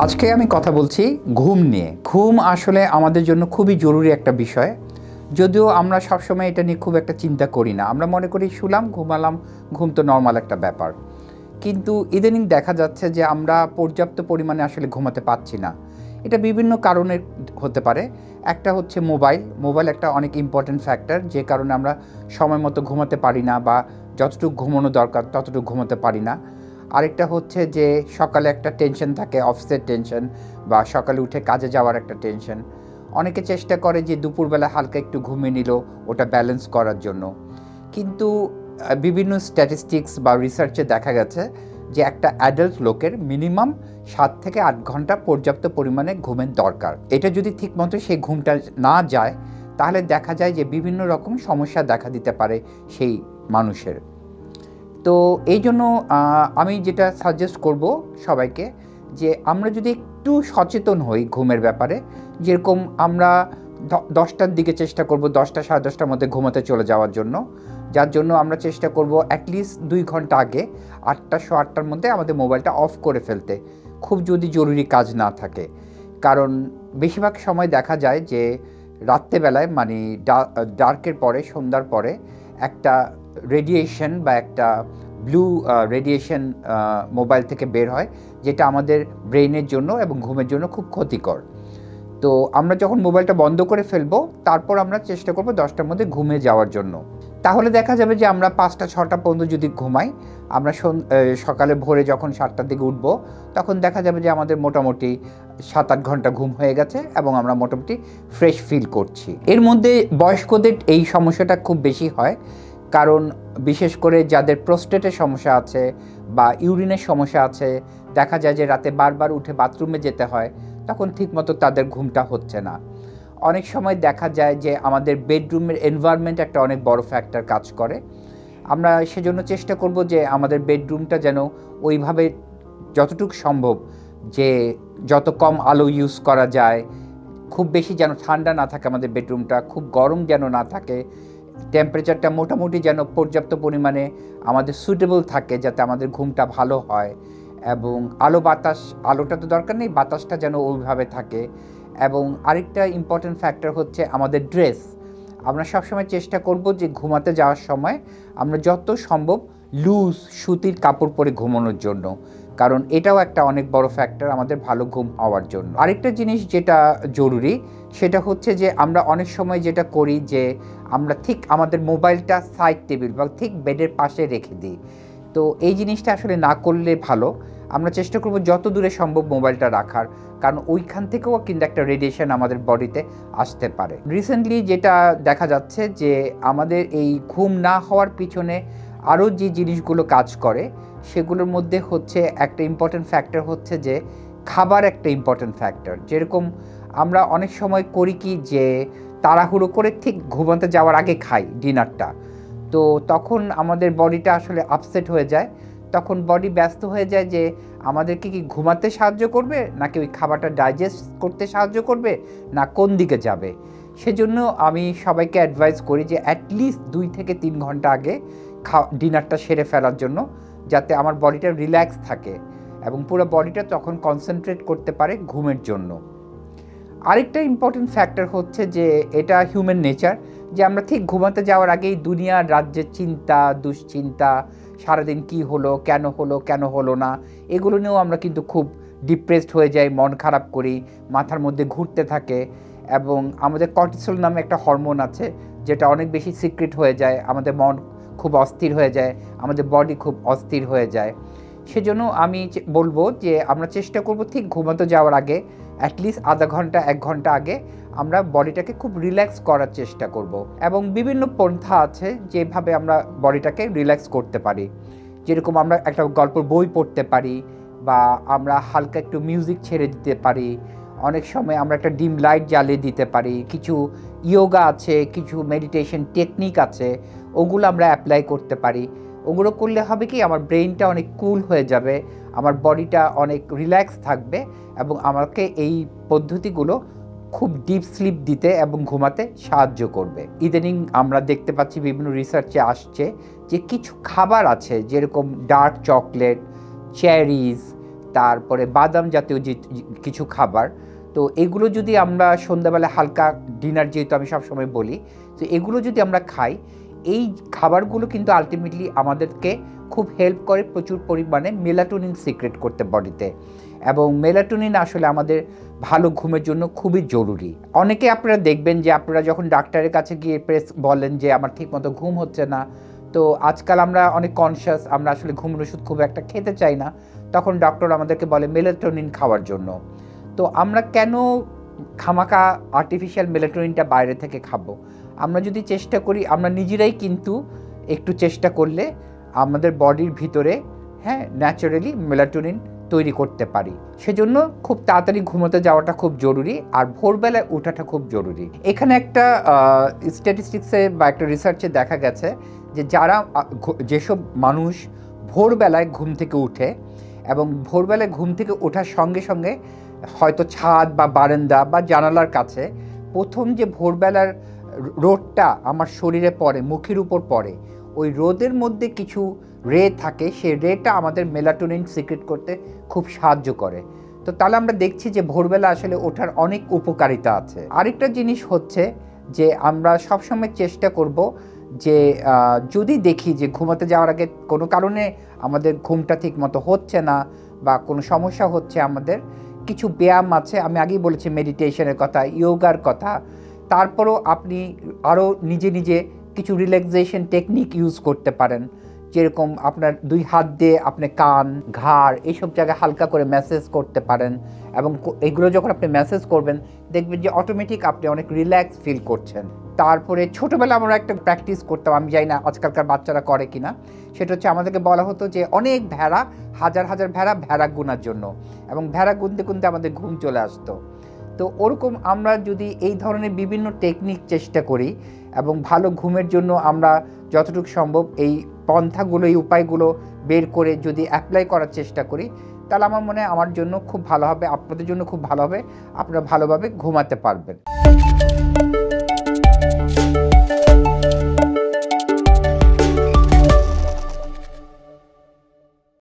আজকে আমি কথা বলছি ঘুম নিয়ে। ঘুম আসলে আমাদের জন্য খুবই জরুরি একটা বিষয়। যদিও আমরা সবসময় এটা নিয়ে খুব একটা চিন্তা করি না। আমরা মনে করি শুলাম, ঘুমালাম, ঘুম তো নরমাল একটা ব্যাপার। কিন্তু ইদানিং দেখা যাচ্ছে যে আমরা পর্যাপ্ত পরিমাণে আসলে ঘুমাতে পারছি না। এটা বিভিন্ন কারণে হতে পারে। একটা হচ্ছে মোবাইল একটা অনেক ইম্পর্ট্যান্ট ফ্যাক্টর, যে কারণে আমরা সময় মতো ঘুমাতে পারি না বা যতটুকু ঘুমানো দরকার ততটুকু ঘুমাতে পারি না। আরেকটা হচ্ছে যে সকালে একটা টেনশন থাকে, অফিসের টেনশন বা সকালে উঠে কাজে যাওয়ার একটা টেনশন। অনেকে চেষ্টা করে যে দুপুরবেলা হালকা একটু ঘুমিয়ে নিল ওটা ব্যালেন্স করার জন্য। কিন্তু বিভিন্ন স্ট্যাটিস্টিক্স বা রিসার্চে দেখা গেছে যে একটা অ্যাডাল্ট লোকের মিনিমাম 7 থেকে 8 ঘন্টা পর্যাপ্ত পরিমাণে ঘুমের দরকার। এটা যদি ঠিকমতো সেই ঘুমটা না যায় তাহলে দেখা যায় যে বিভিন্ন রকম সমস্যা দেখা দিতে পারে সেই মানুষের। তো এই জন্য আমি যেটা সাজেস্ট করব সবাইকে, যে আমরা যদি একটু সচেতন হই ঘুমের ব্যাপারে, যেরকম আমরা 10টার দিকে চেষ্টা করব, 10টা সাড়ে 10টার মধ্যে ঘুমাতে চলে যাওয়ার জন্য, যার জন্য আমরা চেষ্টা করব অ্যাটলিস্ট 2 ঘন্টা আগে 8টা সোয়া 8টার মধ্যে আমাদের মোবাইলটা অফ করে ফেলতে, খুব যদি জরুরি কাজ না থাকে। কারণ বেশিরভাগ সময় দেখা যায় যে রাত্রেবেলায় মানে ডার্কের পরে, সন্ধ্যার পরে একটা রেডিয়েশন বা একটা ব্লু রেডিয়েশন মোবাইল থেকে বের হয়, যেটা আমাদের ব্রেইনের জন্য এবং ঘুমের জন্য খুব ক্ষতিকর। তো আমরা যখন মোবাইলটা বন্ধ করে ফেলবো, তারপর আমরা চেষ্টা করব 10টার মধ্যে ঘুমিয়ে যাওয়ার জন্য। তাহলে দেখা যাবে যে আমরা 5টা 6টা পর্যন্ত যদি ঘুমাই, আমরা সকালে ভোরে যখন 7টার দিকে উঠব, তখন দেখা যাবে যে আমাদের মোটামুটি 7-8 ঘন্টা ঘুম হয়ে গেছে এবং আমরা মোটামুটি ফ্রেশ ফিল করছি। এর মধ্যে বয়স্কদের এই সমস্যাটা খুব বেশি হয়, কারণ বিশেষ করে যাদের প্রোস্টেটের সমস্যা আছে বা ইউরিনের সমস্যা আছে, দেখা যায় যে রাতে বারবার উঠে বাথরুমে যেতে হয়, তখন ঠিকমতো তাদের ঘুমটা হচ্ছে না। অনেক সময় দেখা যায় যে আমাদের বেডরুমের এনভায়রনমেন্ট একটা অনেক বড় ফ্যাক্টর কাজ করে। আমরা সেজন্য চেষ্টা করব যে আমাদের বেডরুমটা যেন ওইভাবে যতটুকু সম্ভব, যে যত কম আলো ইউজ করা যায়, খুব বেশি যেন ঠান্ডা না থাকে আমাদের বেডরুমটা, খুব গরম যেন না থাকে, টেম্পারেচারটা মোটামুটি যেন পর্যাপ্ত পরিমাণে আমাদের সুটেবল থাকে, যাতে আমাদের ঘুমটা ভালো হয়। এবং আলোটা তো দরকার নেই, বাতাসটা যেন ওইভাবে থাকে। এবং আরেকটা ইম্পর্ট্যান্ট ফ্যাক্টর হচ্ছে আমাদের ড্রেস। আমরা সবসময় চেষ্টা করব যে ঘুমাতে যাওয়ার সময় আমরা যত সম্ভব লুজ সুতির কাপড় পরে ঘুমানোর জন্য, কারণ এটাও একটা অনেক বড় ফ্যাক্টর আমাদের ভালো ঘুম হওয়ার জন্য। আরেকটা জিনিস যেটা জরুরি, সেটা হচ্ছে যে আমরা অনেক সময় যেটা করি যে আমরা ঠিক আমাদের মোবাইলটা সাইড টেবিল বা ঠিক বেডের পাশে রেখে দিই। তো এই জিনিসটা আসলে না করলে ভালো। আমরা চেষ্টা করব যত দূরে সম্ভব মোবাইলটা রাখার, কারণ ওইখান থেকেও কিন্তু একটা রেডিয়েশন আমাদের বডিতে আসতে পারে। রিসেন্টলি যেটা দেখা যাচ্ছে যে আমাদের এই ঘুম না হওয়ার পিছনে আরও যে জিনিসগুলো কাজ করে, সেগুলোর মধ্যে হচ্ছে একটা ইম্পর্ট্যান্ট ফ্যাক্টর হচ্ছে যে খাবার একটা ইম্পর্ট্যান্ট ফ্যাক্টর। যেরকম আমরা অনেক সময় করি কি যে তাড়াহুড়ো করে ঠিক ঘুমাতে যাওয়ার আগে খাই ডিনারটা, তো তখন আমাদের বডিটা আসলে আপসেট হয়ে যায়। তখন বডি ব্যস্ত হয়ে যায় যে আমাদেরকে কি ঘুমাতে সাহায্য করবে, নাকি ওই খাবারটা ডাইজেস্ট করতে সাহায্য করবে, না কোন দিকে যাবে। সেজন্য আমি সবাইকে অ্যাডভাইস করি যে অ্যাটলিস্ট 2 থেকে 3 ঘন্টা আগে ডিনারটা সেরে ফেলার জন্য, যাতে আমার বডিটা রিল্যাক্স থাকে এবং পুরো বডিটা তখন কনসেন্ট্রেট করতে পারে ঘুমের জন্য। আরেকটা ইম্পর্টেন্ট ফ্যাক্টর হচ্ছে যে এটা হিউম্যান নেচার, যে আমরা ঠিক ঘুমাতে যাওয়ার আগেই দুনিয়ার রাজ্যের চিন্তা, দুশ্চিন্তা, সারাদিন কি হলো, কেন হলো না, এগুলো নিয়েও আমরা কিন্তু খুব ডিপ্রেসড হয়ে যাই, মন খারাপ করি, মাথার মধ্যে ঘুরতে থাকে। এবং আমাদের কর্টিসল নামে একটা হরমোন আছে, যেটা অনেক বেশি সিক্রেট হয়ে যায়, আমাদের মন খুব অস্থির হয়ে যায়, আমাদের বডি খুব অস্থির হয়ে যায়। সেজন্য আমি বলবো যে আমরা চেষ্টা করব ঠিক ঘুমাতে যাওয়ার আগে অ্যাটলিস্ট আধা ঘন্টা 1 ঘন্টা আগে আমরা বডিটাকে খুব রিল্যাক্স করার চেষ্টা করব। এবং বিভিন্ন পন্থা আছে যেভাবে আমরা বডিটাকে রিল্যাক্স করতে পারি। যেরকম আমরা একটা গল্পের বই পড়তে পারি, বা আমরা হালকা একটু মিউজিক ছেড়ে দিতে পারি, অনেক সময় আমরা একটা ডিম লাইট জ্বালিয়ে দিতে পারি, কিছু ইয়োগা আছে, কিছু মেডিটেশন টেকনিক আছে, ওগুলো আমরা অ্যাপ্লাই করতে পারি। ওগুলো করলে হবে কি, আমার ব্রেইনটা অনেক কুল হয়ে যাবে, আমার বডিটা অনেক রিল্যাক্স থাকবে এবং আমাকে এই পদ্ধতিগুলো খুব ডিপ স্লিপ দিতে এবং ঘুমাতে সাহায্য করবে। ইদানিং আমরা দেখতে পাচ্ছি বিভিন্ন রিসার্চে আসছে যে কিছু খাবার আছে, যেরকম ডার্ক চকলেট, চেরিজ, তারপরে বাদাম জাতীয় যে কিছু খাবার, তো এগুলো যদি আমরা সন্ধ্যাবেলা হালকা ডিনার, যেহেতু আমি সবসময় বলি, তো এগুলো যদি আমরা খাই, এই খাবারগুলো কিন্তু আলটিমেটলি আমাদেরকে খুব হেল্প করে প্রচুর পরিমাণে মেলাটোনিন সিক্রেট করতে বডিতে, এবং মেলাটোনিন আসলে আমাদের ভালো ঘুমের জন্য খুবই জরুরি। অনেকে আপনারা দেখবেন যে আপনারা যখন ডাক্তারের কাছে গিয়ে বলেন যে আমার ঠিকমতো ঘুম হচ্ছে না, তো আজকাল আমরা অনেক কনসিয়াস, আমরা আসলে ঘুমের ওষুধ খুব একটা খেতে চাই না, তখন ডক্টর আমাদেরকে বলে মেলাটোনিন খাওয়ার জন্য। তো আমরা কেন খামাখা আর্টিফিশিয়াল মেলাটোনিনটা বাইরে থেকে খাবো? আমরা যদি চেষ্টা করি, আমরা নিজেরাই কিন্তু একটু চেষ্টা করলে আমাদের বডির ভিতরে ন্যাচারালি মেলাটোনিন তৈরি করতে পারি। সেজন্য খুব তাড়াতাড়ি ঘুমোতে যাওয়াটা খুব জরুরি, আর ভোরবেলায় ওঠাটা খুব জরুরি। এখানে একটা স্ট্যাটিস্টিক্সে বা একটা রিসার্চে দেখা গেছে যে যেসব মানুষ ভোরবেলায় ঘুম থেকে উঠে, এবং ভোরবেলায় ঘুম থেকে ওঠার সঙ্গে সঙ্গে হয়তো ছাদ বা বারান্দা বা জানালার কাছে প্রথম যে ভোরবেলার রোদটা আমার শরীরে পড়ে, মুখের উপর পড়ে, ওই রোদের মধ্যে কিছু রে থাকে, সেই রেটা আমাদের মেলাটোনিন সিক্রেট করতে খুব সাহায্য করে। তো তাহলে আমরা দেখছি যে ভোরবেলা আসলে ওঠার অনেক উপকারিতা আছে। আরেকটা জিনিস হচ্ছে যে আমরা সবসময় চেষ্টা করব যে যদি দেখি যে ঘুমাতে যাওয়ার আগে কোনো কারণে আমাদের ঘুমটা ঠিক মতো হচ্ছে না বা কোনো সমস্যা হচ্ছে, আমাদের কিছু ব্যায়াম আছে, আমি আগেই বলেছি মেডিটেশনের কথা, ইয়োগার কথা, তারপরও আপনি আরও নিজে নিজে কিছু রিল্যাক্সেশন টেকনিক ইউজ করতে পারেন, যেরকম আপনার 2 হাত দিয়ে আপনি কান, ঘাড় এইসব জায়গায় হালকা করে ম্যাসেজ করতে পারেন, এবং এগুলো যখন আপনি ম্যাসেজ করবেন দেখবেন যে অটোমেটিক আপনি অনেক রিল্যাক্স ফিল করছেন। তারপরে ছোটোবেলা আমরা একটা প্র্যাকটিস করতাম, আমি জানি না আজকালকার বাচ্চারা করে কিনা, সেটা হচ্ছে আমাদেরকে বলা হতো যে অনেক ভেড়া, হাজার হাজার ভেড়া গুনার জন্য, এবং ভেড়া গুনতে গুনতে আমাদের ঘুম চলে আসতো। তো ওরকম আমরা যদি এই ধরনের বিভিন্ন টেকনিক চেষ্টা করি এবং ভালো ঘুমের জন্য আমরা যতটুকু সম্ভব এই পন্থাগুলো, এই উপায়গুলো বের করে যদি অ্যাপ্লাই করার চেষ্টা করি, তাহলে আমার মনে হয় আমার জন্য খুব ভালো হবে, আপনাদের জন্য খুব ভালো হবে, আপনারা ভালোভাবে ঘুমাতে পারবেন।